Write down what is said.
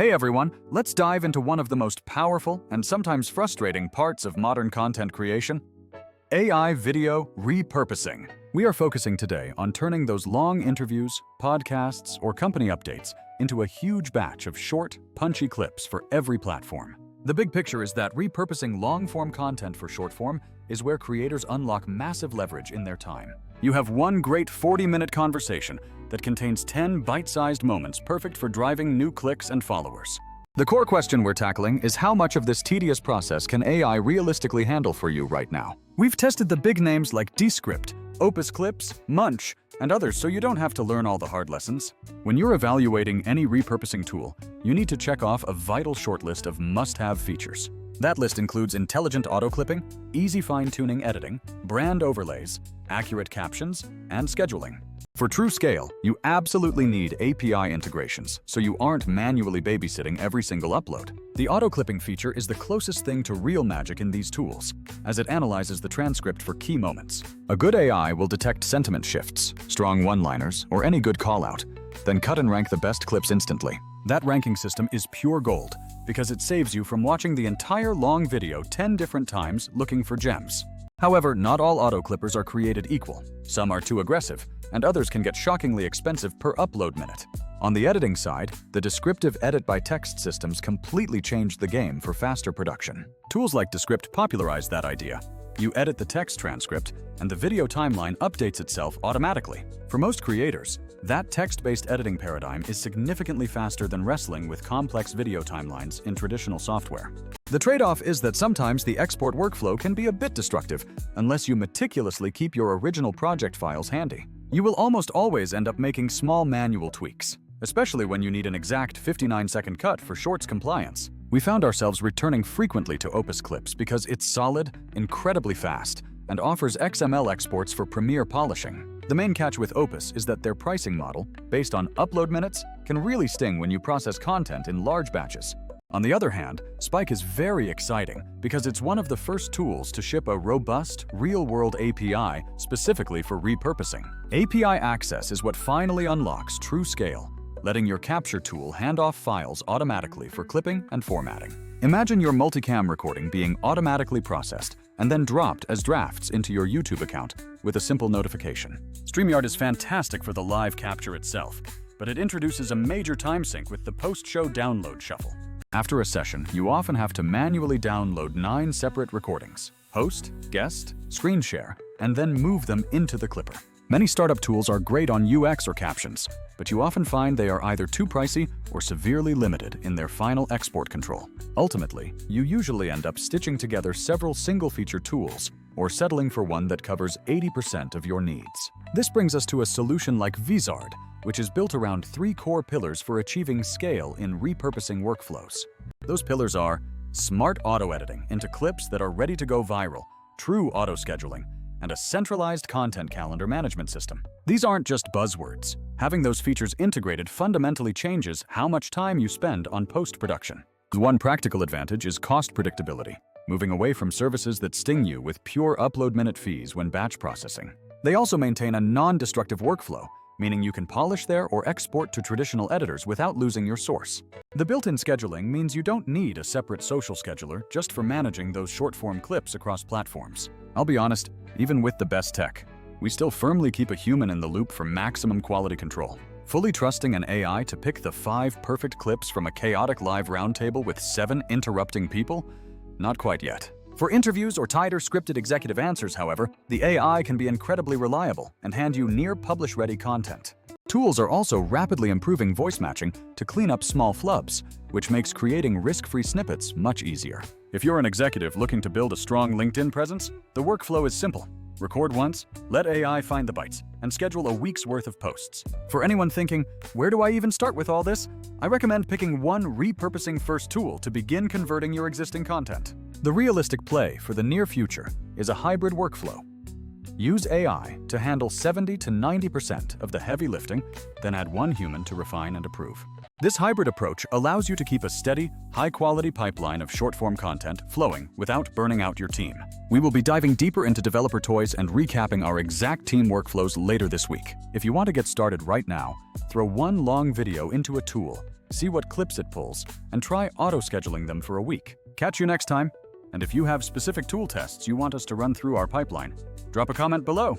Hey everyone, let's dive into one of the most powerful and sometimes frustrating parts of modern content creation: AI video repurposing. We are focusing today on turning those long interviews, podcasts, or company updates into a huge batch of short, punchy clips for every platform. The big picture is that repurposing long-form content for short-form is where creators unlock massive leverage in their time. You have one great 40-minute conversation that contains 10 bite-sized moments perfect for driving new clicks and followers. The core question we're tackling is how much of this tedious process can AI realistically handle for you right now? We've tested the big names like Descript, Opus Clips, Munch, and others so you don't have to learn all the hard lessons. When you're evaluating any repurposing tool, you need to check off a vital shortlist of must-have features. That list includes intelligent auto-clipping, easy fine-tuning editing, brand overlays, accurate captions, and scheduling. For true scale, you absolutely need API integrations, so you aren't manually babysitting every single upload. The auto-clipping feature is the closest thing to real magic in these tools, as it analyzes the transcript for key moments. A good AI will detect sentiment shifts, strong one-liners, or any good call-out, then cut and rank the best clips instantly. That ranking system is pure gold, because it saves you from watching the entire long video 10 different times looking for gems. However, not all auto-clippers are created equal. Some are too aggressive, and others can get shockingly expensive per upload minute. On the editing side, the descriptive edit by text systems completely changed the game for faster production. Tools like Descript popularized that idea. You edit the text transcript, and the video timeline updates itself automatically. For most creators, that text-based editing paradigm is significantly faster than wrestling with complex video timelines in traditional software. The trade-off is that sometimes the export workflow can be a bit destructive unless you meticulously keep your original project files handy. You will almost always end up making small manual tweaks, especially when you need an exact 59-second cut for Shorts compliance. We found ourselves returning frequently to Opus Clips because it's solid, incredibly fast, and offers XML exports for Premiere polishing. The main catch with Opus is that their pricing model, based on upload minutes, can really sting when you process content in large batches. On the other hand, Spike is very exciting because it's one of the first tools to ship a robust, real-world API specifically for repurposing. API access is what finally unlocks true scale, letting your capture tool hand off files automatically for clipping and formatting. Imagine your multicam recording being automatically processed and then dropped as drafts into your YouTube account with a simple notification. Streamyard is fantastic for the live capture itself, but it introduces a major time sink with the post-show download shuffle. After a session, you often have to manually download 9 separate recordings: host, guest, screen share, and then move them into the clipper. Many startup tools are great on UX or captions, but you often find they are either too pricey or severely limited in their final export control. Ultimately, you usually end up stitching together several single-feature tools or settling for one that covers 80% of your needs. This brings us to a solution like Vizard, which is built around 3 core pillars for achieving scale in repurposing workflows. Those pillars are smart auto-editing into clips that are ready to go viral, true auto-scheduling, and a centralized content calendar management system. These aren't just buzzwords. Having those features integrated fundamentally changes how much time you spend on post-production. One practical advantage is cost predictability, moving away from services that sting you with pure upload minute fees when batch processing. They also maintain a non-destructive workflow, meaning you can polish there or export to traditional editors without losing your source. The built-in scheduling means you don't need a separate social scheduler just for managing those short-form clips across platforms. I'll be honest, even with the best tech, we still firmly keep a human in the loop for maximum quality control. Fully trusting an AI to pick the 5 perfect clips from a chaotic live roundtable with 7 interrupting people? Not quite yet. For interviews or tighter scripted executive answers, however, the AI can be incredibly reliable and hand you near publish-ready content. Tools are also rapidly improving voice matching to clean up small flubs, which makes creating risk-free snippets much easier. If you're an executive looking to build a strong LinkedIn presence, the workflow is simple. Record once, let AI find the bites, and schedule a week's worth of posts. For anyone thinking, where do I even start with all this? I recommend picking one repurposing first tool to begin converting your existing content. The realistic play for the near future is a hybrid workflow. Use AI to handle 70 to 90% of the heavy lifting, then add one human to refine and approve. This hybrid approach allows you to keep a steady, high-quality pipeline of short-form content flowing without burning out your team. We will be diving deeper into developer toys and recapping our exact team workflows later this week. If you want to get started right now, throw one long video into a tool, see what clips it pulls, and try auto-scheduling them for a week. Catch you next time. And if you have specific tool tests you want us to run through our pipeline, drop a comment below.